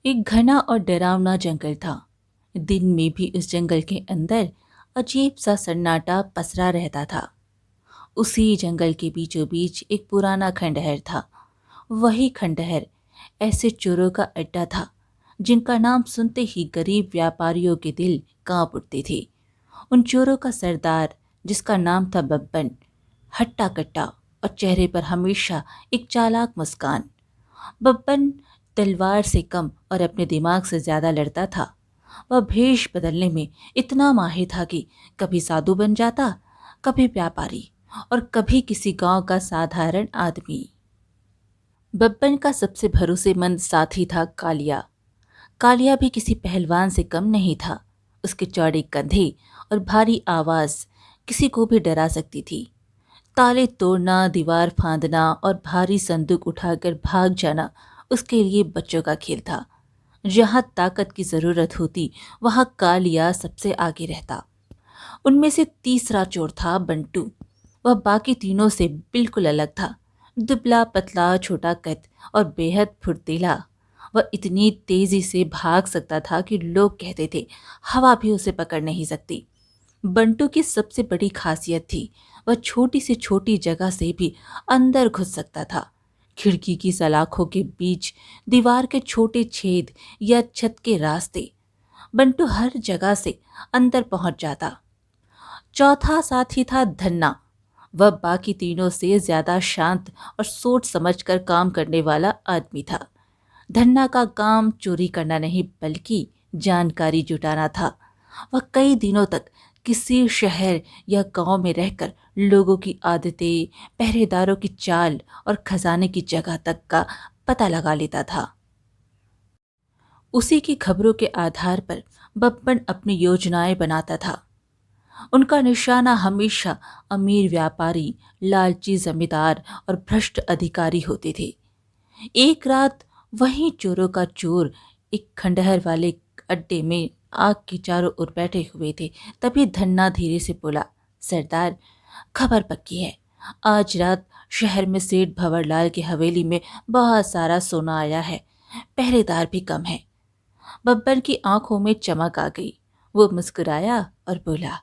एक घना और डरावना जंगल था। दिन में भी उस जंगल के अंदर अजीब सा सन्नाटा पसरा रहता था। उसी जंगल के बीचों बीच एक पुराना खंडहर था। वही खंडहर ऐसे चोरों का अड्डा था जिनका नाम सुनते ही गरीब व्यापारियों के दिल कांप उठते थे। उन चोरों का सरदार, जिसका नाम था बब्बन, हट्टा कट्टा और चेहरे पर हमेशा एक चालाक मुस्कान। बब्बन तलवार से कम और अपने दिमाग से ज्यादा लड़ता था। वह भेष बदलने में इतना माहिर था कि कभी साधु बन जाता, कभी व्यापारी और कभी किसी गांव का साधारण आदमी। बब्बन का सबसे भरोसेमंद साथी था कालिया। कालिया भी किसी पहलवान से कम नहीं था। उसके चौड़े कंधे और भारी आवाज किसी को भी डरा सकती थी। ताले तोड़ना, दीवार फांदना और भारी संदूक उठाकर भाग जाना उसके लिए बच्चों का खेल था। जहां ताकत की जरूरत होती वहां कालिया सबसे आगे रहता। उनमें से तीसरा चोर था बंटू। वह बाकी तीनों से बिल्कुल अलग था। दुबला पतला, छोटा कद और बेहद फुर्तीला। वह इतनी तेजी से भाग सकता था कि लोग कहते थे हवा भी उसे पकड़ नहीं सकती। बंटू की सबसे बड़ी खासियत थी, वह छोटी से छोटी जगह से भी अंदर घुस सकता था। खिड़की की सलाखों के बीच, दीवार के छोटे छेद या छत के रास्ते, बंटू हर जगह से अंदर पहुंच जाता। चौथा साथी था धन्ना। वह बाकी तीनों से ज्यादा शांत और सोच समझकर काम करने वाला आदमी था। धन्ना का काम चोरी करना नहीं बल्कि जानकारी जुटाना था। वह कई दिनों तक किसी शहर या गांव में रहकर लोगों की आदतें, पहरेदारों की चाल और खजाने की जगह तक का पता लगा लेता था। उसी की खबरों के आधार पर बब्बन अपनी योजनाएं बनाता था। उनका निशाना हमेशा अमीर व्यापारी, लालची जमींदार और भ्रष्ट अधिकारी होते थे। एक रात वही चोरों का चोर एक खंडहर वाले अड्डे में आग के चारों ओर बैठे हुए थे। तभी धन्ना धीरे से बोला, सरदार, खबर पक्की है। आज रात शहर में सेठ भंवरलाल की हवेली में बहुत सारा सोना आया है। पहरेदार भी कम है। बब्बर की आंखों में चमक आ गई। वो मुस्कुराया और बोला,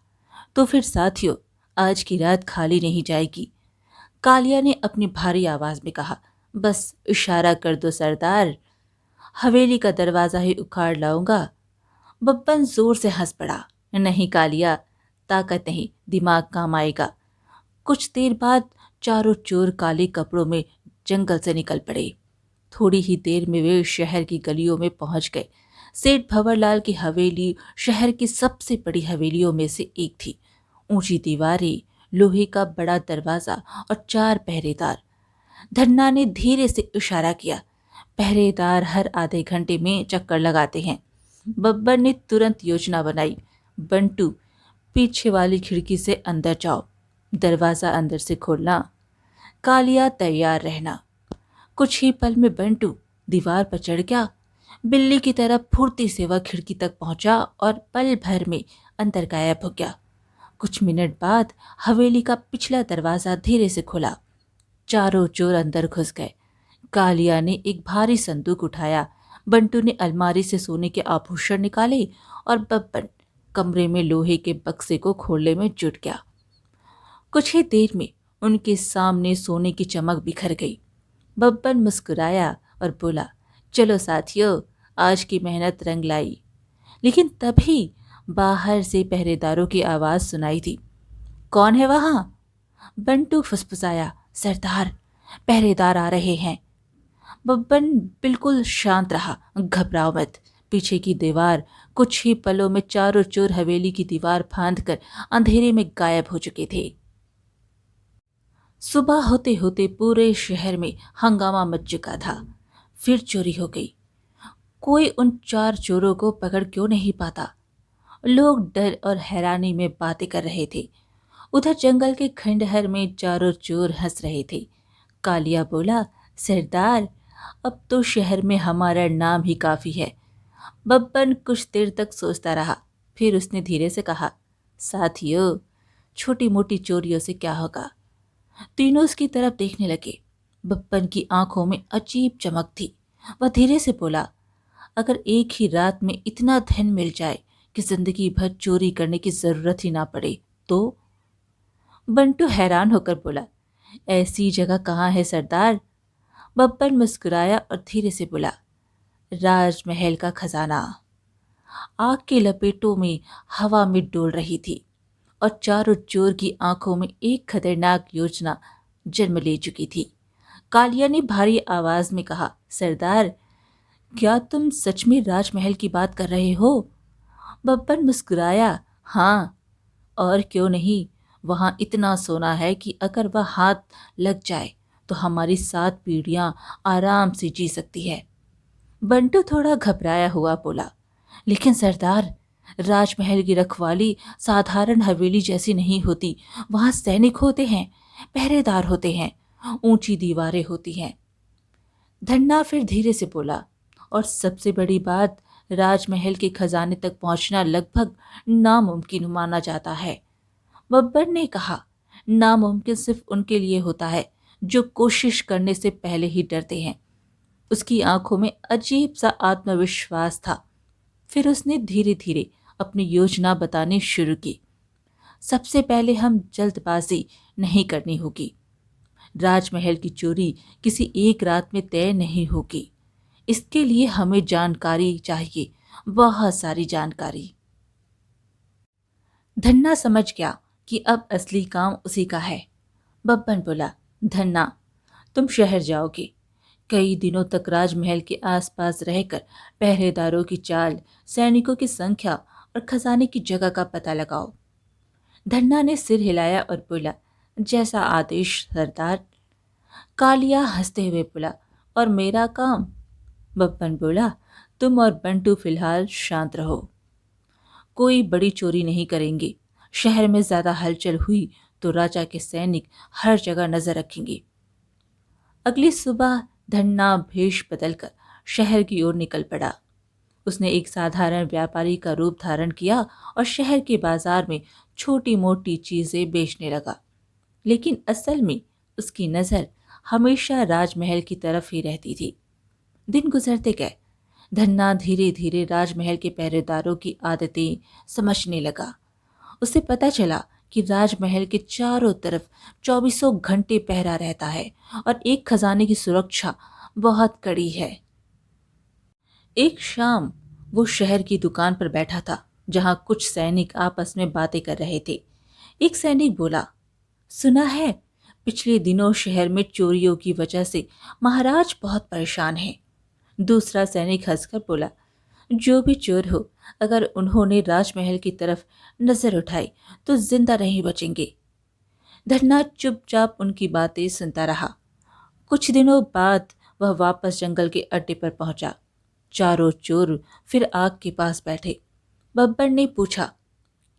तो फिर साथियों, आज की रात खाली नहीं जाएगी। कालिया ने अपनी भारी आवाज में कहा, बस इशारा कर दो सरदार, हवेली का दरवाजा ही उखाड़ लाऊंगा। बब्बन जोर से हंस पड़ा, नहीं कालिया, ताकत नहीं, दिमाग काम आएगा। कुछ देर बाद चारों चोर काले कपड़ों में जंगल से निकल पड़े। थोड़ी ही देर में वे शहर की गलियों में पहुंच गए। सेठ भंवरलाल की हवेली शहर की सबसे बड़ी हवेलियों में से एक थी। ऊंची दीवारें, लोहे का बड़ा दरवाजा और चार पहरेदार। धन्ना ने धीरे से इशारा किया, पहरेदार हर आधे घंटे में चक्कर लगाते हैं। बब्बर ने तुरंत योजना बनाई, बंटू, पीछे वाली खिड़की से अंदर जाओ, दरवाजा अंदर से खोलना, कालिया तैयार रहना। कुछ ही पल में बंटू दीवार पर चढ़ गया। बिल्ली की तरह फुर्ती से वह खिड़की तक पहुंचा और पल भर में अंदर गायब हो गया। कुछ मिनट बाद हवेली का पिछला दरवाजा धीरे से खुला। चारों चोर अंदर घुस गए। कालिया ने एक भारी संदूक उठाया। बंटू ने अलमारी से सोने के आभूषण निकाले और बब्बन कमरे में लोहे के बक्से को खोलने में जुट गया। कुछ ही देर में उनके सामने सोने की चमक बिखर गई। बब्बन मुस्कुराया और बोला, चलो साथियों, आज की मेहनत रंग लाई। लेकिन तभी बाहर से पहरेदारों की आवाज सुनाई दी। कौन है वहां? बंटू फुसफुसाया, सरदार, पहरेदार आ रहे हैं। बब्बन बिल्कुल शांत रहा, घबराओ मत। पीछे की दीवार, कुछ ही पलों में चारों चोर हवेली की दीवार फांदकर अंधेरे में गायब हो चुके थे। सुबह होते होते पूरे शहर में हंगामा मच चुका था। फिर चोरी हो गई। कोई उन चार चोरों को पकड़ क्यों नहीं पाता? लोग डर और हैरानी में बातें कर रहे थे। उधर जंगल के खंडहर में चारों चोर हंस रहे थे। कालिया बोला, सरदार, अब तो शहर में हमारा नाम ही काफी है। बब्बन कुछ देर तक सोचता रहा। फिर उसने धीरे से कहा, साथियों, छोटी मोटी चोरियों से क्या होगा? तीनों उसकी तरफ देखने लगे। बब्बन की आंखों में अजीब चमक थी। वह धीरे से बोला, अगर एक ही रात में इतना धन मिल जाए कि जिंदगी भर चोरी करने की जरूरत ही ना पड़े तो? बंटू हैरान होकर बोला, ऐसी जगह कहाँ है सरदार? बब्बन मुस्कुराया और धीरे से बोला, राजमहल का खजाना। आग की लपेटों में हवा में डोल रही थी और चारों चोर की आंखों में एक खतरनाक योजना जन्म ले चुकी थी। कालिया ने भारी आवाज में कहा, सरदार, क्या तुम सच में राजमहल की बात कर रहे हो? बब्बन मुस्कुराया, हाँ, और क्यों नहीं। वहां इतना सोना है कि अगर वह हाथ लग जाए तो हमारी 7 पीढ़ियां आराम से जी सकती है। बंटू थोड़ा घबराया हुआ बोला, लेकिन सरदार, राजमहल की रखवाली साधारण हवेली जैसी नहीं होती। वहां सैनिक होते हैं, पहरेदार होते हैं, ऊंची दीवारें होती हैं। धन्ना फिर धीरे से बोला, और सबसे बड़ी बात, राजमहल के खजाने तक पहुंचना लगभग नामुमकिन माना जाता है। बब्बर ने कहा, नामुमकिन सिर्फ उनके लिए होता है जो कोशिश करने से पहले ही डरते हैं। उसकी आंखों में अजीब सा आत्मविश्वास था। फिर उसने धीरे धीरे अपनी योजना बतानी शुरू की। सबसे पहले हम जल्दबाजी नहीं करनी होगी। राजमहल की चोरी किसी एक रात में तय नहीं होगी। इसके लिए हमें जानकारी चाहिए, बहुत सारी जानकारी। धन्ना समझ गया कि अब असली काम उसी का है। बब्बन बोला, धन्ना, तुम शहर जाओगे। कई दिनों तक राजमहल के आसपास रहकर पहरेदारों की चाल, सैनिकों की संख्या और खजाने की जगह का पता लगाओ। धन्ना ने सिर हिलाया और बोला, जैसा आदेश सरदार। कालिया हंसते हुए बोला, और मेरा काम? बब्बन बोला, तुम और बंटू फिलहाल शांत रहो। कोई बड़ी चोरी नहीं करेंगे। शहर में ज्यादा हलचल हुई तो राजा के सैनिक हर जगह नजर रखेंगे। अगली सुबह धन्ना भेष बदलकर शहर की ओर निकल पड़ा। उसने एक साधारण व्यापारी का रूप धारण किया और शहर के बाजार में छोटी मोटी चीजें बेचने लगा। लेकिन असल में उसकी नजर हमेशा राजमहल की तरफ ही रहती थी। दिन गुजरते गए। धन्ना धीरे धीरे राजमहल के पहरेदारों की आदतें समझने लगा। उसे पता चला कि राजमहल के चारों तरफ 24 घंटे पहरा रहता है और एक खजाने की सुरक्षा बहुत कड़ी है। एक शाम वो शहर की दुकान पर बैठा था, जहां कुछ सैनिक आपस में बातें कर रहे थे। एक सैनिक बोला, सुना है पिछले दिनों शहर में चोरियों की वजह से महाराज बहुत परेशान हैं। दूसरा सैनिक हंसकर बोला, जो भी चोर हो, अगर उन्होंने राजमहल की तरफ नजर उठाई तो जिंदा नहीं बचेंगे। धन्ना चुपचाप उनकी बातें सुनता रहा। कुछ दिनों बाद वह वापस जंगल के अड्डे पर पहुंचा। चारों चोर फिर आग के पास बैठे। बब्बर ने पूछा,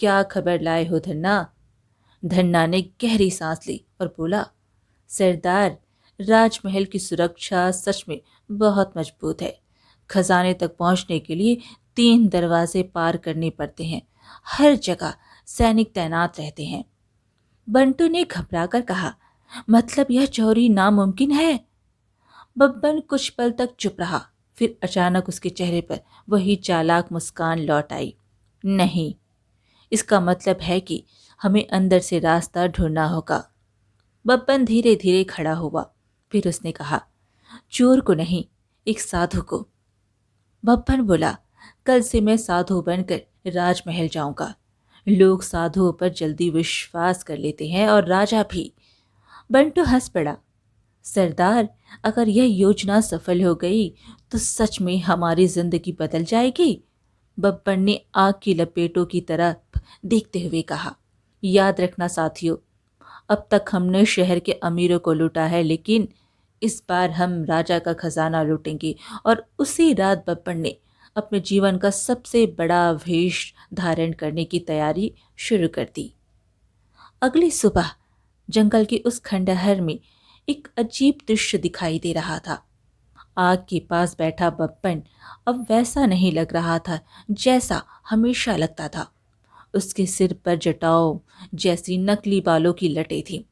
क्या खबर लाए हो धन्ना? धन्ना ने गहरी सांस ली और बोला, सरदार, राजमहल की सुरक्षा सच में बहुत मजबूत है। खजाने तक पहुंचने के लिए 3 दरवाजे पार करने पड़ते हैं। हर जगह सैनिक तैनात रहते हैं। बंटू ने घबराकर कहा, मतलब यह चोरी नामुमकिन है? बब्बन कुछ पल तक चुप रहा। फिर अचानक उसके चेहरे पर वही चालाक मुस्कान लौट आई। नहीं, इसका मतलब है कि हमें अंदर से रास्ता ढूंढना होगा। बब्बन धीरे धीरे खड़ा हुआ। फिर उसने कहा, चोर को नहीं, एक साधु को। बब्बन बोला, कल से मैं साधु बनकर राजमहल जाऊंगा। लोग साधुओं पर जल्दी विश्वास कर लेते हैं और राजा भी। बंटू हंस पड़ा, सरदार, अगर यह योजना सफल हो गई तो सच में हमारी जिंदगी बदल जाएगी। बब्बन ने आग की लपेटों की तरफ देखते हुए कहा, याद रखना साथियों, अब तक हमने शहर के अमीरों को लूटा है, लेकिन इस बार हम राजा का खजाना लूटेंगे। और उसी रात बब्बन ने अपने जीवन का सबसे बड़ा वेश धारण करने की तैयारी शुरू कर दी। अगली सुबह जंगल के उस खंडहर में एक अजीब दृश्य दिखाई दे रहा था। आग के पास बैठा बब्बन अब वैसा नहीं लग रहा था जैसा हमेशा लगता था। उसके सिर पर जटाओं जैसी नकली बालों की लटें थीं।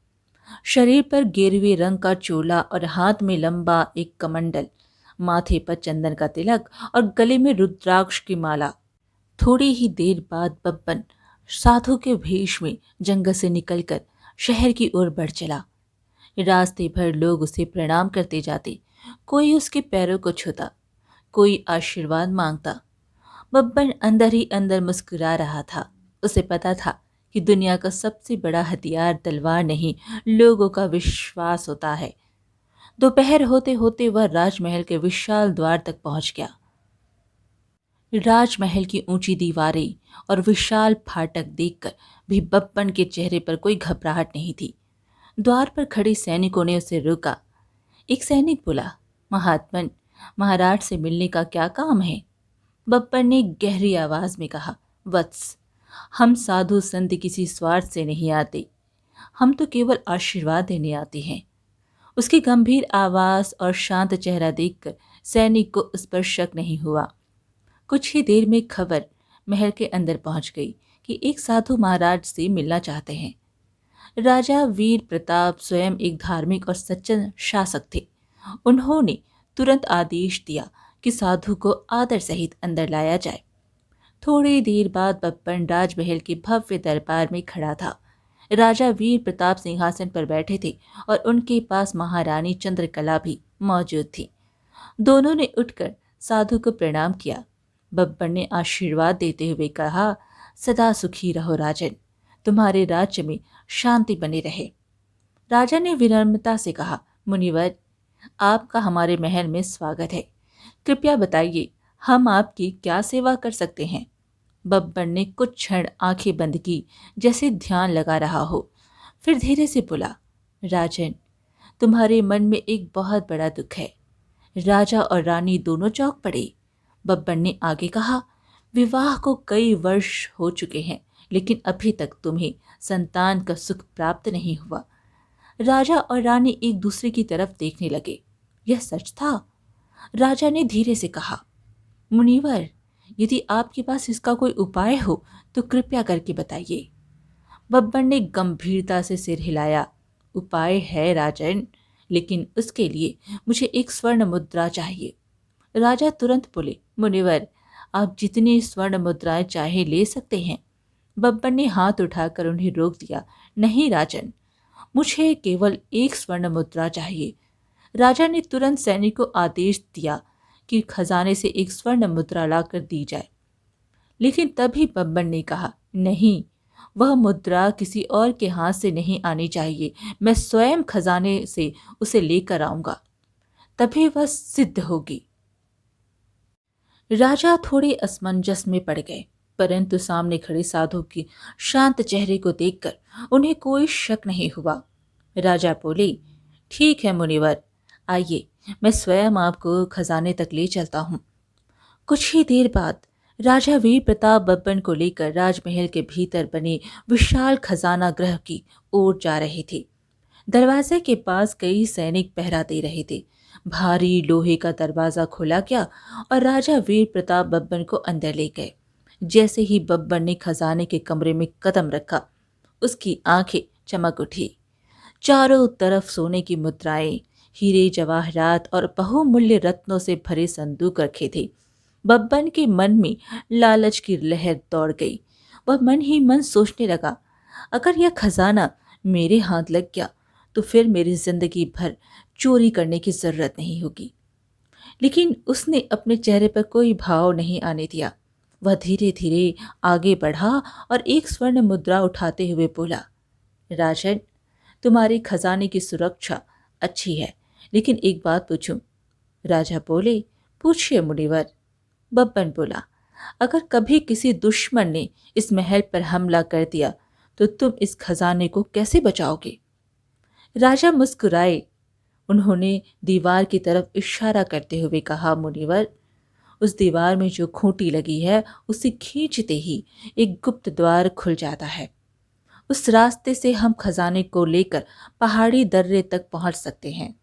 शरीर पर गेरुए रंग का चोला और हाथ में लंबा एक कमंडल। माथे पर चंदन का तिलक और गले में रुद्राक्ष की माला। थोड़ी ही देर बाद बब्बन साधु के भेष में जंगल से निकलकर शहर की ओर बढ़ चला। रास्ते भर लोग उसे प्रणाम करते जाते, कोई उसके पैरों को छूता, कोई आशीर्वाद मांगता। बब्बन अंदर ही अंदर मुस्कुरा रहा था। उसे पता था कि दुनिया का सबसे बड़ा हथियार तलवार नहीं, लोगों का विश्वास होता है। दोपहर होते होते वह राजमहल के विशाल द्वार तक पहुंच गया। राजमहल की ऊंची दीवारें और विशाल फाटक देखकर भी बब्बन के चेहरे पर कोई घबराहट नहीं थी। द्वार पर खड़े सैनिकों ने उसे रोका। एक सैनिक बोला, महात्मन, महाराज से मिलने का क्या काम है? बब्बन ने गहरी आवाज में कहा, वत्स, हम साधु संत किसी स्वार्थ से नहीं आते, हम तो केवल आशीर्वाद देने आते हैं। उसकी गंभीर आवाज और शांत चेहरा देखकर सैनिक को उस पर शक नहीं हुआ। कुछ ही देर में खबर महल के अंदर पहुंच गई कि एक साधु महाराज से मिलना चाहते हैं। राजा वीर प्रताप स्वयं एक धार्मिक और सच्चा शासक थे। उन्होंने तुरंत आदेश दिया कि साधु को आदर सहित अंदर लाया जाए। थोड़ी देर बाद बब्बन राजमहल के भव्य दरबार में खड़ा था। राजा वीर प्रताप सिंहासन पर बैठे थे और उनके पास महारानी चंद्रकला भी मौजूद थी। दोनों ने उठकर साधु को प्रणाम किया। बब्बन ने आशीर्वाद देते हुए कहा, सदा सुखी रहो राजन, तुम्हारे राज्य में शांति बनी रहे। राजा ने विनम्रता से कहा, मुनिवर, आपका हमारे महल में स्वागत है। कृपया बताइए, हम आपकी क्या सेवा कर सकते हैं? बब्बन ने कुछ क्षण आंखें बंद की, जैसे ध्यान लगा रहा हो। फिर धीरे से बोला, राजन, तुम्हारे मन में एक बहुत बड़ा दुख है। राजा और रानी दोनों चौंक पड़े। बब्बन ने आगे कहा, विवाह को कई वर्ष हो चुके हैं, लेकिन अभी तक तुम्हें संतान का सुख प्राप्त नहीं हुआ। राजा और रानी एक दूसरे की तरफ देखने लगे। यह सच था? राजा ने धीरे से कहा, मुनिवर, यदि आपके पास इसका कोई उपाय हो तो कृपया करके बताइए। बब्बन ने गंभीरता से सिर हिलाया। उपाय है राजन, लेकिन उसके लिए मुझे एक स्वर्ण मुद्रा चाहिए। राजा तुरंत बोले, मुनिवर, आप जितनी स्वर्ण मुद्राएं चाहे ले सकते हैं। बब्बन ने हाथ उठाकर उन्हें रोक दिया। नहीं राजन, मुझे केवल एक स्वर्ण मुद्रा चाहिए। राजा ने तुरंत सैनिक को आदेश दिया कि खजाने से एक स्वर्ण मुद्रा लाकर दी जाए। लेकिन तभी बब्बन ने कहा, नहीं, वह मुद्रा किसी और के हाथ से नहीं आनी चाहिए। मैं स्वयं खजाने से उसे लेकर आऊंगा, तभी वह सिद्ध होगी। राजा थोड़े असमंजस में पड़ गए, परंतु सामने खड़े साधु के शांत चेहरे को देखकर उन्हें कोई शक नहीं हुआ। राजा बोले, ठीक है मुनिवर, आइए, मैं स्वयं आपको खजाने तक ले चलता हूँ। कुछ ही देर बाद राजा वीर प्रताप बब्बन को लेकर राजमहल के भीतर बने विशाल खजाना गृह की ओर जा रहे थे। दरवाजे के पास कई सैनिक पहरा दे रहे थे। भारी लोहे का दरवाजा खोला गया और राजा वीर प्रताप बब्बन को अंदर ले गए। जैसे ही बब्बन ने खजाने के कमरे में कदम रखा, उसकी आंखें चमक उठी। चारों तरफ सोने की मुद्राएं, हीरे जवाहरात और बहुमूल्य रत्नों से भरे संदूक रखे थे। बब्बन के मन में लालच की लहर दौड़ गई। वह मन ही मन सोचने लगा, अगर यह खजाना मेरे हाथ लग गया तो फिर मेरी जिंदगी भर चोरी करने की जरूरत नहीं होगी। लेकिन उसने अपने चेहरे पर कोई भाव नहीं आने दिया। वह धीरे धीरे आगे बढ़ा और एक स्वर्ण मुद्रा उठाते हुए बोला, राजन, तुम्हारी खजाने की सुरक्षा अच्छी है, लेकिन एक बात पूछूं? राजा बोले, पूछिए मुनिवर। बब्बन बोला, अगर कभी किसी दुश्मन ने इस महल पर हमला कर दिया तो तुम इस खजाने को कैसे बचाओगे? राजा मुस्कुराए। उन्होंने दीवार की तरफ इशारा करते हुए कहा, मुनिवर, उस दीवार में जो खूंटी लगी है, उसे खींचते ही एक गुप्त द्वार खुल जाता है। उस रास्ते से हम खजाने को लेकर पहाड़ी दर्रे तक पहुंच सकते हैं।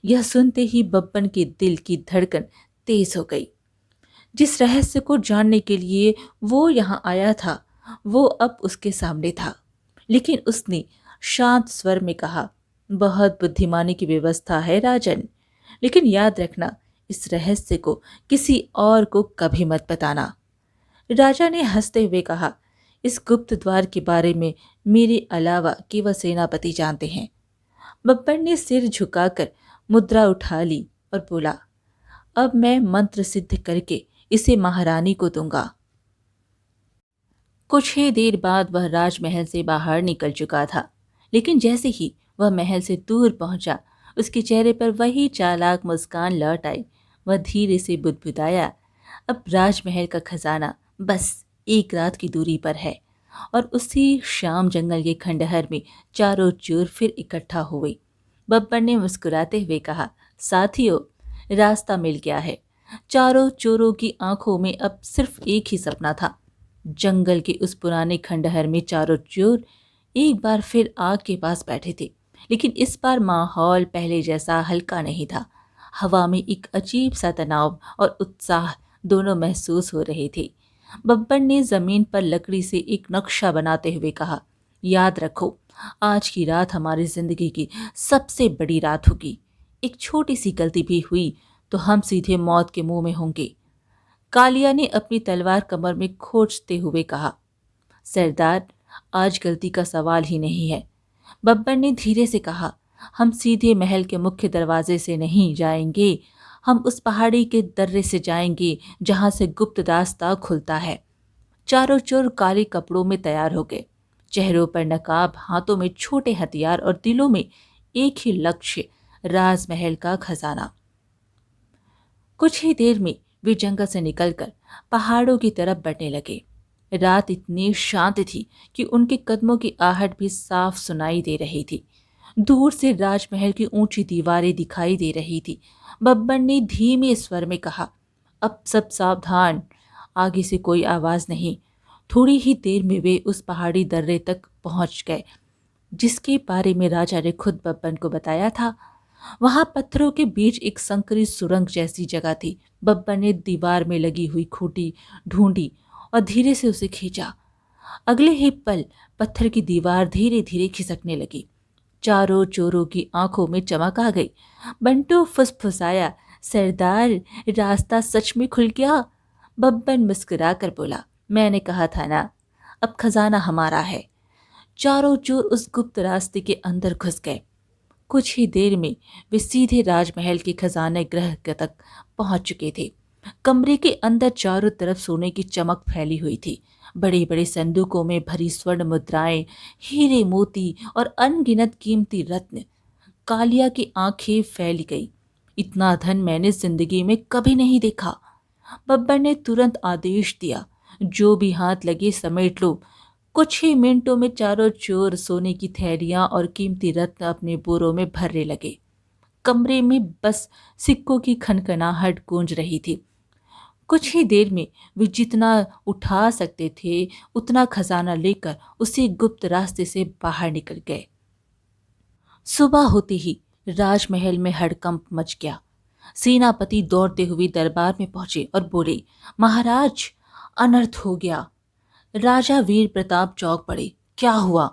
यह सुनते ही बब्बन के दिल की धड़कन तेज हो गई। जिस रहस्य को जानने के लिए वो यहाँ आया था, वो अब उसके सामने था। लेकिन उसने शांत स्वर में कहा, बहुत बुद्धिमानी की व्यवस्था है राजन, लेकिन याद रखना, इस रहस्य को किसी और को कभी मत बताना। राजा ने हंसते हुए कहा, इस गुप्त द्वार के बारे में मेरे अलावा केवल सेनापति जानते हैं। बब्बर ने सिर झुकाकर मुद्रा उठा ली और बोला, अब मैं मंत्र सिद्ध करके इसे महारानी को दूंगा। कुछ ही देर बाद वह राजमहल से बाहर निकल चुका था, लेकिन जैसे ही वह महल से दूर पहुंचा, उसके चेहरे पर वही चालाक मुस्कान लौट आई। वह धीरे से बुदबुदाया, अब राजमहल का खजाना बस एक रात की दूरी पर है। और उसी शाम जंगल के खंडहर में चारों चोर फिर इकट्ठा हुए। बब्बर ने मुस्कुराते हुए कहा, साथियों, रास्ता मिल गया है। चारों चोरों की आंखों में अब सिर्फ एक ही सपना था। जंगल के उस पुराने खंडहर में चारों चोर एक बार फिर आग के पास बैठे थे, लेकिन इस बार माहौल पहले जैसा हल्का नहीं था। हवा में एक अजीब सा तनाव और उत्साह दोनों महसूस हो रहे थे। बब्बर ने जमीन पर लकड़ी से एक नक्शा बनाते हुए कहा, याद रखो, आज की रात हमारी जिंदगी की सबसे बड़ी रात होगी। एक छोटी सी गलती भी हुई तो हम सीधे मौत के मुंह में होंगे। कालिया ने अपनी तलवार कमर में खोजते हुए कहा, सरदार, आज गलती का सवाल ही नहीं है। बब्बर ने धीरे से कहा, हम सीधे महल के मुख्य दरवाजे से नहीं जाएंगे, हम उस पहाड़ी के दर्रे से जाएंगे जहां से गुप्त रास्ता खुलता है। चारों चोर काले कपड़ों में तैयार हो गए, चेहरों पर नकाब, हाथों में छोटे हथियार और दिलों में एक ही लक्ष्य, राजमहल का खजाना। कुछ ही देर में वे जंगल से निकलकर पहाड़ों की तरफ बढ़ने लगे। रात इतनी शांत थी कि उनके कदमों की आहट भी साफ सुनाई दे रही थी। दूर से राजमहल की ऊंची दीवारें दिखाई दे रही थी। बब्बर ने धीमे स्वर में कहा, अब सब सावधान, आगे से कोई आवाज नहीं। थोड़ी ही देर में वे उस पहाड़ी दर्रे तक पहुंच गए जिसके बारे में राजा ने खुद बब्बर को बताया था। वहां पत्थरों के बीच एक संकरी सुरंग जैसी जगह थी। बब्बर ने दीवार में लगी हुई खूंटी ढूंढी और धीरे से उसे खींचा। अगले ही पल पत्थर की दीवार धीरे धीरे खिसकने लगी। चारों चोरों की आंखों में चमक आ गई। बंटू फुसफुसाया, सरदार, रास्ता सच में खुल गया। बब्बर मुस्कुरा कर बोला, मैंने कहा था ना, अब खजाना हमारा है। चारों चोर उस गुप्त रास्ते के अंदर घुस गए। कुछ ही देर में वे सीधे राजमहल के खजाने गृह तक पहुंच चुके थे। कमरे के अंदर चारों तरफ सोने की चमक फैली हुई थी। बड़े बड़े संदूकों में भरी स्वर्ण मुद्राएं, हीरे मोती और अनगिनत कीमती रत्न। कालिया की आंखें फैल गई, इतना धन मैंने जिंदगी में कभी नहीं देखा। बब्बर ने तुरंत आदेश दिया, जो भी हाथ लगे समेट लो। कुछ ही मिनटों में चारों चोर सोने की थैलियां और कीमती रत्न अपने बोरों में भरने लगे। कमरे में बस सिक्कों की खनखनाहट गूंज रही थी। कुछ ही देर में वे जितना उठा सकते थे उतना खजाना लेकर उसी गुप्त रास्ते से बाहर निकल गए। सुबह होते ही राजमहल में हड़कंप मच गया। सेनापति दौड़ते हुए दरबार में पहुंचे और बोले, महाराज, अनर्थ हो गया। राजा वीर प्रताप चौंक पड़े, क्या हुआ?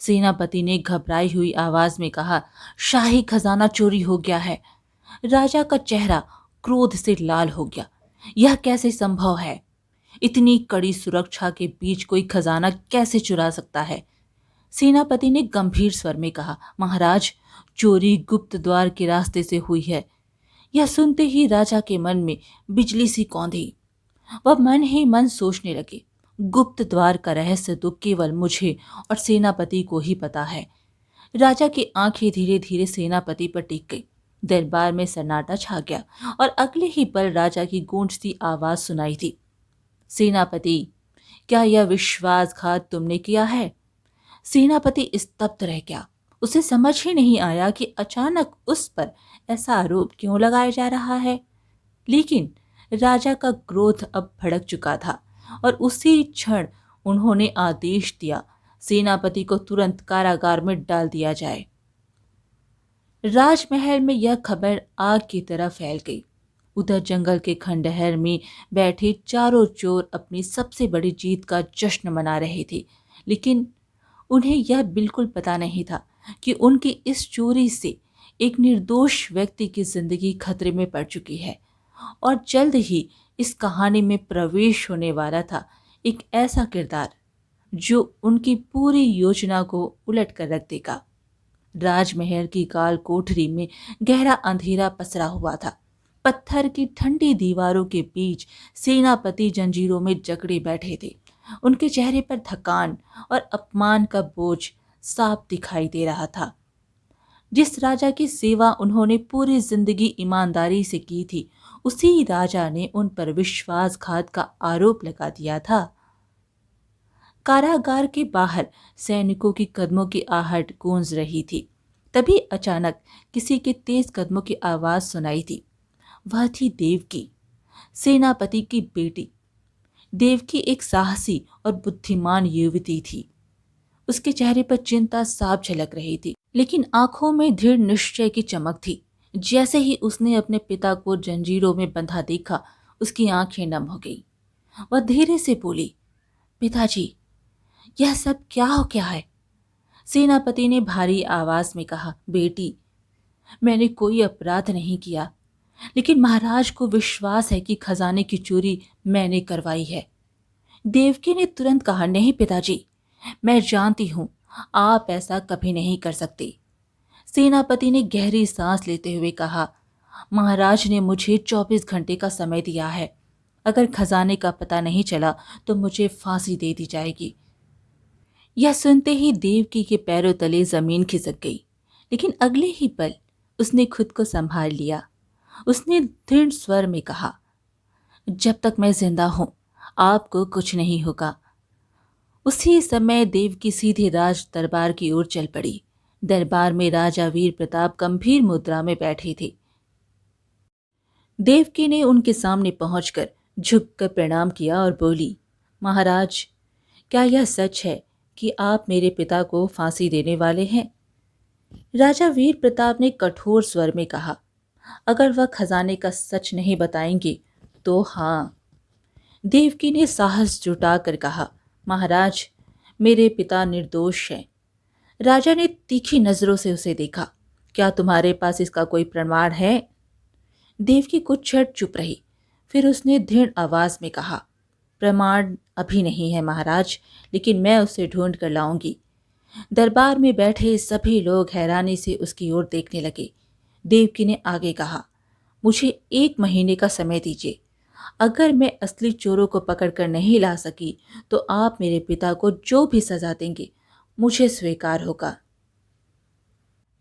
सेनापति ने घबराई हुई आवाज में कहा, शाही खजाना चोरी हो गया है। राजा का चेहरा क्रोध से लाल हो गया। यह कैसे संभव है? इतनी कड़ी सुरक्षा के बीच कोई खजाना कैसे चुरा सकता है? सेनापति ने गंभीर स्वर में कहा, महाराज, चोरी गुप्त द्वार के रास्ते से हुई है। यह सुनते ही राजा के मन में बिजली सी कौंधी। वह मन ही मन सोचने लगे, गुप्त द्वार का रहस्य तो केवल मुझे और सेनापति को ही पता है। राजा की आंखें धीरे धीरे सेनापति पर टिक गई। दरबार में सन्नाटा छा गया और अगले ही पल राजा की गूंजती आवाज सुनाई दी, सेनापति, क्या यह विश्वासघात तुमने किया है? सेनापति स्तब्ध रह गया। उसे समझ ही नहीं आया कि अचानक उस पर ऐसा आरोप क्यों लगाया जा रहा है। लेकिन राजा का क्रोध अब भड़क चुका था और उसी क्षण उन्होंने आदेश दिया, सेनापति को तुरंत कारागार में डाल दिया जाए। राजमहल में यह खबर आग की तरह फैल गई। उधर जंगल के खंडहर में बैठे चारों चोर अपनी सबसे बड़ी जीत का जश्न मना रहे थे, लेकिन उन्हें यह बिल्कुल पता नहीं था कि उनकी इस चोरी से एक निर्दोष व्यक्ति की जिंदगी खतरे में पड़ चुकी है और जल्द ही इस कहानी में प्रवेश होने वाला था एक ऐसा किरदार जो उनकी पूरी योजना को उलट कर रख देगा। राजमहल की काल कोठरी में गहरा अंधेरा पसरा हुआ था। पत्थर की ठंडी दीवारों के बीच सेनापति जंजीरों में जकड़े बैठे थे। उनके चेहरे पर थकान और अपमान का बोझ साफ दिखाई दे रहा था। जिस राजा की सेवा उन्होंने पूरी जिंदगी ईमानदारी से की थी, उसी राजा ने उन पर विश्वासघात का आरोप लगा दिया था। कारागार के बाहर सैनिकों की कदमों की आहट गूंज रही थी। तभी अचानक किसी के तेज कदमों की आवाज सुनाई दी। वह थी देवकी, सेनापति की बेटी। देवकी एक साहसी और बुद्धिमान युवती थी। उसके चेहरे पर चिंता साफ झलक रही थी, लेकिन आंखों में दृढ़ निश्चय की चमक थी। जैसे ही उसने अपने पिता को जंजीरों में बंधा देखा, उसकी आंखें नम हो गई। वह धीरे से बोली, पिताजी, यह सब क्या हो गया है? सेनापति ने भारी आवाज में कहा, बेटी, मैंने कोई अपराध नहीं किया, लेकिन महाराज को विश्वास है कि खजाने की चोरी मैंने करवाई है। देवकी ने तुरंत कहा, नहीं पिताजी, मैं जानती हूं आप ऐसा कभी नहीं कर सकते। सेनापति ने गहरी सांस लेते हुए कहा, महाराज ने मुझे 24 घंटे का समय दिया है। अगर खजाने का पता नहीं चला तो मुझे फांसी दे दी जाएगी। यह सुनते ही देवकी के पैरों तले जमीन खिसक गई, लेकिन अगले ही पल उसने खुद को संभाल लिया। उसने दृढ़ स्वर में कहा, जब तक मैं जिंदा हूं आपको कुछ नहीं होगा। उसी समय देवकी सीधे राज दरबार की ओर चल पड़ी। दरबार में राजा वीर प्रताप गंभीर मुद्रा में बैठे थे। देवकी ने उनके सामने पहुंचकर झुककर प्रणाम किया और बोली, महाराज, क्या यह सच है कि आप मेरे पिता को फांसी देने वाले हैं? राजा वीर प्रताप ने कठोर स्वर में कहा, अगर वह खजाने का सच नहीं बताएंगे तो हाँ। देवकी ने साहस जुटाकर कहा, महाराज, मेरे पिता निर्दोष हैं। राजा ने तीखी नजरों से उसे देखा, क्या तुम्हारे पास इसका कोई प्रमाण है? देवकी कुछ क्षण चुप रही, फिर उसने दृढ़ आवाज में कहा, प्रमाण अभी नहीं है महाराज, लेकिन मैं उसे ढूंढ कर लाऊंगी। दरबार में बैठे सभी लोग हैरानी से उसकी ओर देखने लगे। देवकी ने आगे कहा, मुझे 1 महीने का समय दीजिए। अगर मैं असली चोरों को पकड़कर नहीं ला सकी तो आप मेरे पिता को जो भी सजा देंगे मुझे स्वीकार होगा।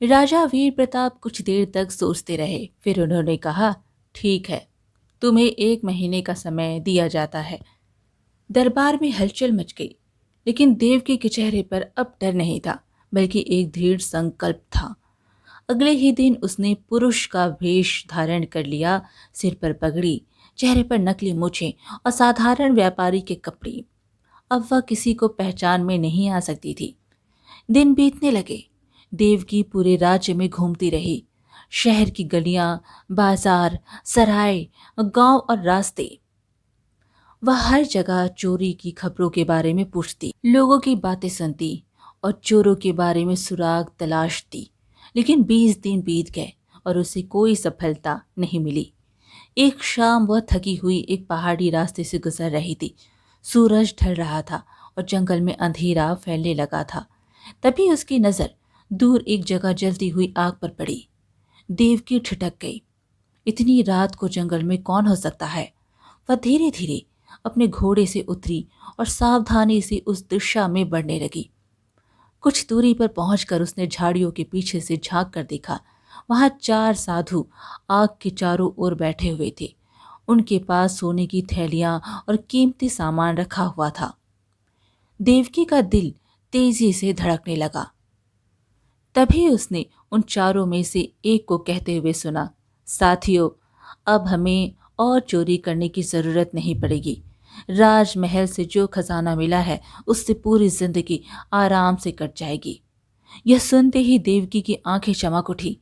राजा वीर प्रताप कुछ देर तक सोचते रहे, फिर उन्होंने कहा, ठीक है, तुम्हें 1 महीने का समय दिया जाता है। दरबार में हलचल मच गई, लेकिन देवकी के चेहरे पर अब डर नहीं था, बल्कि एक दृढ़ संकल्प था। अगले ही दिन उसने पुरुष का वेश धारण कर लिया, सिर पर पगड़ी, चेहरे पर नकली मूछें और साधारण व्यापारी के कपड़े। अब वह किसी को पहचान में नहीं आ सकती थी। दिन बीतने लगे। देवकी पूरे राज्य में घूमती रही। शहर की गलियां, बाजार, सराय, गांव और रास्ते, वह हर जगह चोरी की खबरों के बारे में पूछती, लोगों की बातें सुनती और चोरों के बारे में सुराग तलाशती। लेकिन 20 दिन बीत गए और उसे कोई सफलता नहीं मिली। एक शाम वह थकी हुई एक पहाड़ी रास्ते से गुजर रही थी। सूरज ढल रहा था और जंगल में अंधेरा फैलने लगा था। तभी उसकी नजर दूर एक जगह जलती हुई आग पर पड़ी। देवकी ठिठक गई। इतनी रात को जंगल में कौन हो सकता है? वह धीरे धीरे अपने घोड़े से उतरी और सावधानी से उस दिशा में बढ़ने लगी। कुछ दूरी पर पहुंचकर उसने झाड़ियों के पीछे से झांक कर देखा। वहां 4 साधु आग के चारों ओर बैठे हुए थे। उनके पास सोने की थैलियां और कीमती सामान रखा हुआ था। देवकी का दिल तेजी से धड़कने लगा। तभी उसने उन चारों में से एक को कहते हुए सुना, साथियों, अब हमें और चोरी करने की जरूरत नहीं पड़ेगी। राजमहल से जो खजाना मिला है उससे पूरी जिंदगी आराम से कट जाएगी। यह सुनते ही देवकी की आंखें चमक उठी।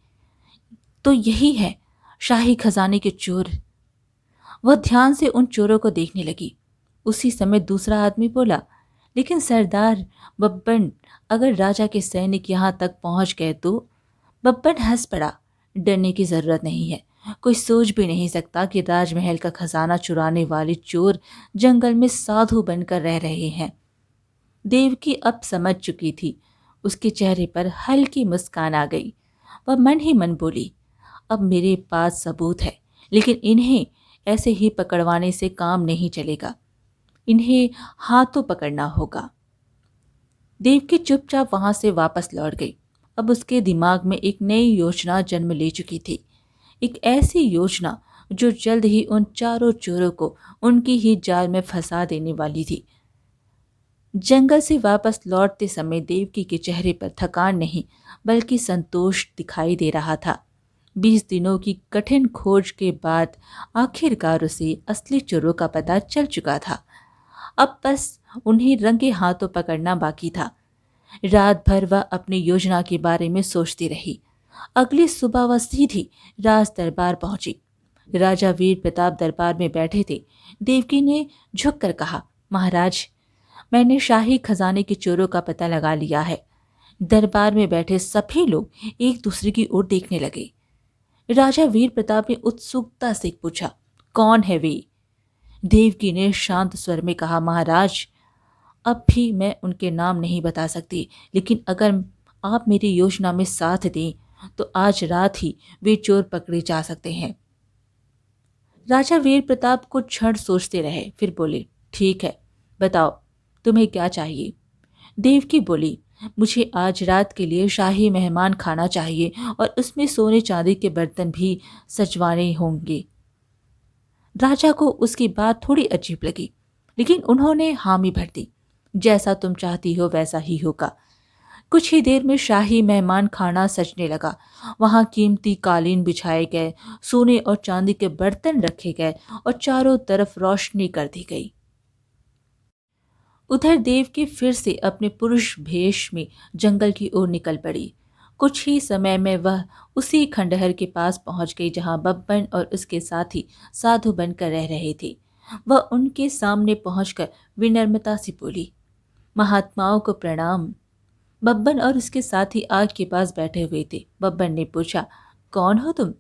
तो यही है शाही खजाने के चोर। वह ध्यान से उन चोरों को देखने लगी। उसी समय दूसरा आदमी बोला, लेकिन सरदार बब्बन, अगर राजा के सैनिक यहाँ तक पहुंच गए तो? बब्बन हंस पड़ा। डरने की जरूरत नहीं है। कोई सोच भी नहीं सकता कि राजमहल का खजाना चुराने वाले चोर जंगल में साधु बनकर रह रहे हैं। देवकी अब समझ चुकी थी। उसके चेहरे पर हल्की मुस्कान आ गई। वह मन ही मन बोली, अब मेरे पास सबूत है, लेकिन इन्हें ऐसे ही पकड़वाने से काम नहीं चलेगा। इन्हें हाथों पकड़ना होगा। देवकी चुपचाप वहां से वापस लौट गई। अब उसके दिमाग में एक नई योजना जन्म ले चुकी थी। एक ऐसी योजना जो जल्द ही उन चारों चोरों को उनकी ही जाल में फंसा देने वाली थी। जंगल से वापस लौटते समय देवकी के चेहरे पर थकान नहीं, बल्कि संतोष दिखाई दे रहा था। 20 दिनों की कठिन खोज के बाद आखिरकार उसे असली चोरों का पता चल चुका था। अब बस उन्हें रंगे हाथों पकड़ना बाकी था। रात भर वह अपनी योजना के बारे में सोचती रही। अगली सुबह वह सीधी राज दरबार पहुंची। राजा वीर प्रताप दरबार में बैठे थे। देवकी ने झुककर कहा, महाराज, मैंने शाही खजाने के चोरों का पता लगा लिया है। दरबार में बैठे सभी लोग एक दूसरे की ओर देखने लगे। राजा वीर प्रताप ने उत्सुकता से पूछा, कौन है वे? देवकी ने शांत स्वर में कहा, महाराज, अब भी मैं उनके नाम नहीं बता सकती, लेकिन अगर आप मेरी योजना में साथ दें तो आज रात ही वे चोर पकड़े जा सकते हैं। राजा वीर प्रताप कुछ क्षण सोचते रहे, फिर बोले, ठीक है, बताओ तुम्हें क्या चाहिए? देवकी बोली, मुझे आज रात के लिए शाही मेहमान खाना चाहिए और उसमें सोने चांदी के बर्तन भी सजवाने होंगे। राजा को उसकी बात थोड़ी अजीब लगी, लेकिन उन्होंने हामी भर दी। जैसा तुम चाहती हो वैसा ही होगा। कुछ ही देर में शाही मेहमान खाना सजने लगा। वहां कीमती कालीन बिछाए गए, सोने और चांदी के बर्तन रखे गए और चारों तरफ रोशनी कर दी गई। उधर देवकी फिर से अपने पुरुष भेष में जंगल की ओर निकल पड़ी। कुछ ही समय में वह उसी खंडहर के पास पहुंच गई जहां बब्बन और उसके साथी साधु बनकर रह रहे थे। वह उनके सामने पहुंचकर विनम्रता से बोली, महात्माओं को प्रणाम। बब्बन और उसके साथी आग के पास बैठे हुए थे। बब्बन ने पूछा, कौन हो तुम?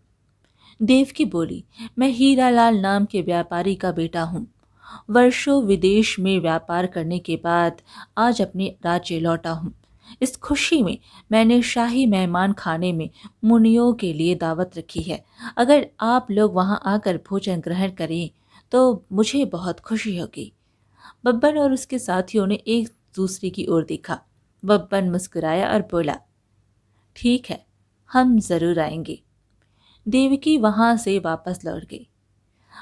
देवकी बोली, मैं हीरालाल नाम के व्यापारी का बेटा हूँ। वर्षों विदेश में व्यापार करने के बाद आज अपने राज्य लौटा हूँ। इस खुशी में मैंने शाही मेहमान खाने में मुनियों के लिए दावत रखी है। अगर आप लोग वहां आकर भोजन ग्रहण करें तो मुझे बहुत खुशी होगी। बब्बन और उसके साथियों ने एक दूसरे की ओर देखा। बब्बन मुस्कुराया और बोला, ठीक है, हम जरूर आएंगे। देवकी वहां से वापस लौट गई।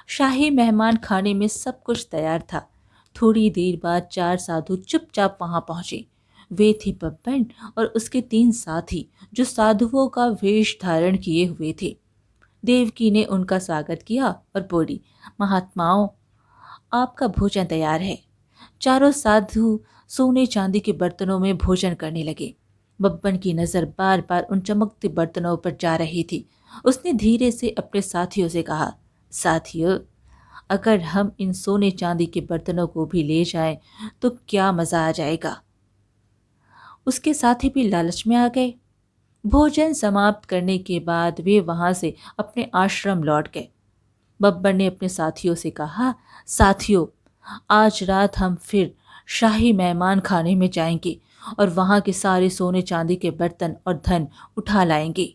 शाही मेहमान खाने में सब कुछ तैयार था। थोड़ी देर बाद 4 साधु चुपचाप वहां पहुंचे। वे थे बब्बन और उसके 3 साथी जो साधुओं का वेश धारण किए हुए थे। देवकी ने उनका स्वागत किया और बोली, महात्माओं, आपका भोजन तैयार है। चारों साधु सोने चांदी के बर्तनों में भोजन करने लगे। बब्बन की नजर बार बार उन चमकते बर्तनों पर जा रही थी। उसने धीरे से अपने साथियों से कहा, साथियों, अगर हम इन सोने चांदी के बर्तनों को भी ले जाएं तो क्या मजा आ जाएगा। उसके साथी भी लालच में आ गए। भोजन समाप्त करने के बाद वे वहां से अपने आश्रम लौट गए। बब्बन ने अपने साथियों से कहा, साथियों, आज रात हम फिर शाही मेहमान खाने में जाएंगे और वहां के सारे सोने चांदी के बर्तन और धन उठा लाएंगे।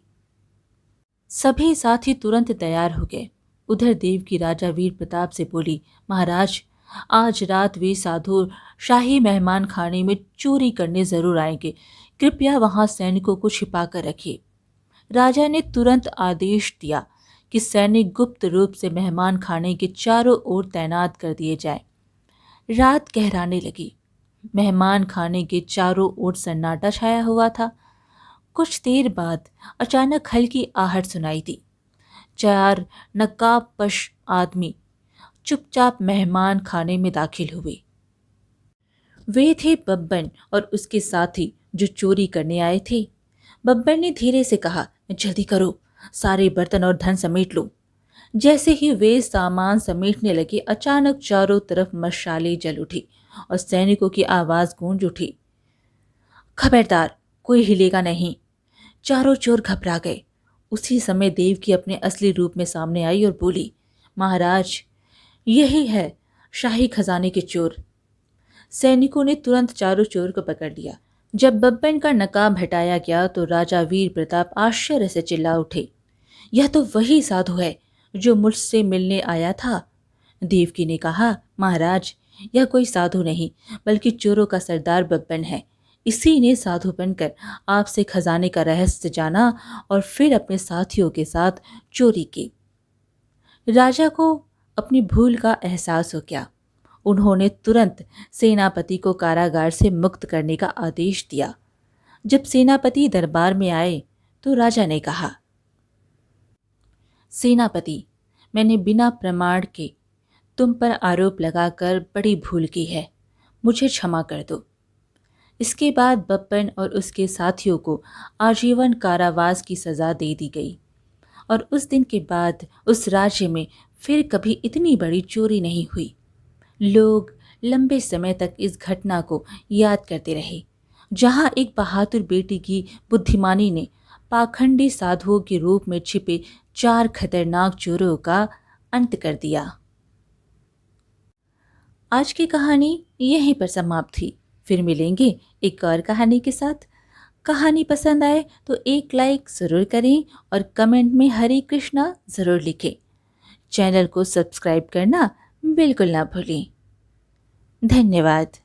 सभी साथी तुरंत तैयार हो गए। उधर देव की राजा वीर प्रताप से बोली, महाराज, आज रात वे साधु शाही मेहमान खाने में चोरी करने जरूर आएंगे। कृपया वहां सैनिकों को छिपा कर रखिए। राजा ने तुरंत आदेश दिया कि सैनिक गुप्त रूप से मेहमान खाने के चारों ओर तैनात कर दिए जाएं। रात गहराने लगी। मेहमान खाने के चारों ओर सन्नाटा छाया हुआ था। कुछ देर बाद अचानक हल्की आहट सुनाई दी। 4 नकाबपोश आदमी चुपचाप मेहमान खाने में दाखिल हुए। वे थे बब्बन और उसके साथी जो चोरी करने आए थे। बब्बन ने धीरे से कहा, जल्दी करो, सारे बर्तन और धन समेट लो। जैसे ही वे सामान समेटने लगे, अचानक चारों तरफ मशालें जल उठी और सैनिकों की आवाज गूंज उठी, खबरदार, कोई हिलेगा नहीं। चारों चोर घबरा गए। उसी समय देवकी अपने असली रूप में सामने आई और बोली, महाराज, यही है शाही खजाने के चोर। सैनिकों ने तुरंत चारों चोर को पकड़ लिया। जब बब्बन का नकाब हटाया गया तो राजा वीर प्रताप आश्चर्य से चिल्ला उठे, यह तो वही साधु है जो मुझसे मिलने आया था। देवकी ने कहा, महाराज, यह कोई साधु नहीं बल्कि चोरों का सरदार बब्बन है। इसी ने साधु बनकर आपसे खजाने का रहस्य जाना और फिर अपने साथियों के साथ चोरी की। राजा को अपनी भूल का एहसास हो गया। उन्होंने तुरंत सेनापति को कारागार से मुक्त करने का आदेश दिया। जब सेनापति दरबार में आए तो राजा ने कहा, सेनापति, मैंने बिना प्रमाण के तुम पर आरोप लगाकर बड़ी भूल की है, मुझे क्षमा कर दो। इसके बाद बब्बन और उसके साथियों को आजीवन कारावास की सजा दे दी गई और उस दिन के बाद उस राज्य में फिर कभी इतनी बड़ी चोरी नहीं हुई। लोग लंबे समय तक इस घटना को याद करते रहे, जहां एक बहादुर बेटी की बुद्धिमानी ने पाखंडी साधुओं के रूप में छिपे 4 खतरनाक चोरों का अंत कर दिया। आज की कहानी यहीं पर समाप्त हुई। फिर मिलेंगे एक और कहानी के साथ। कहानी पसंद आए तो एक लाइक ज़रूर करें और कमेंट में हरे कृष्णा ज़रूर लिखें। चैनल को सब्सक्राइब करना बिल्कुल ना भूलें। धन्यवाद।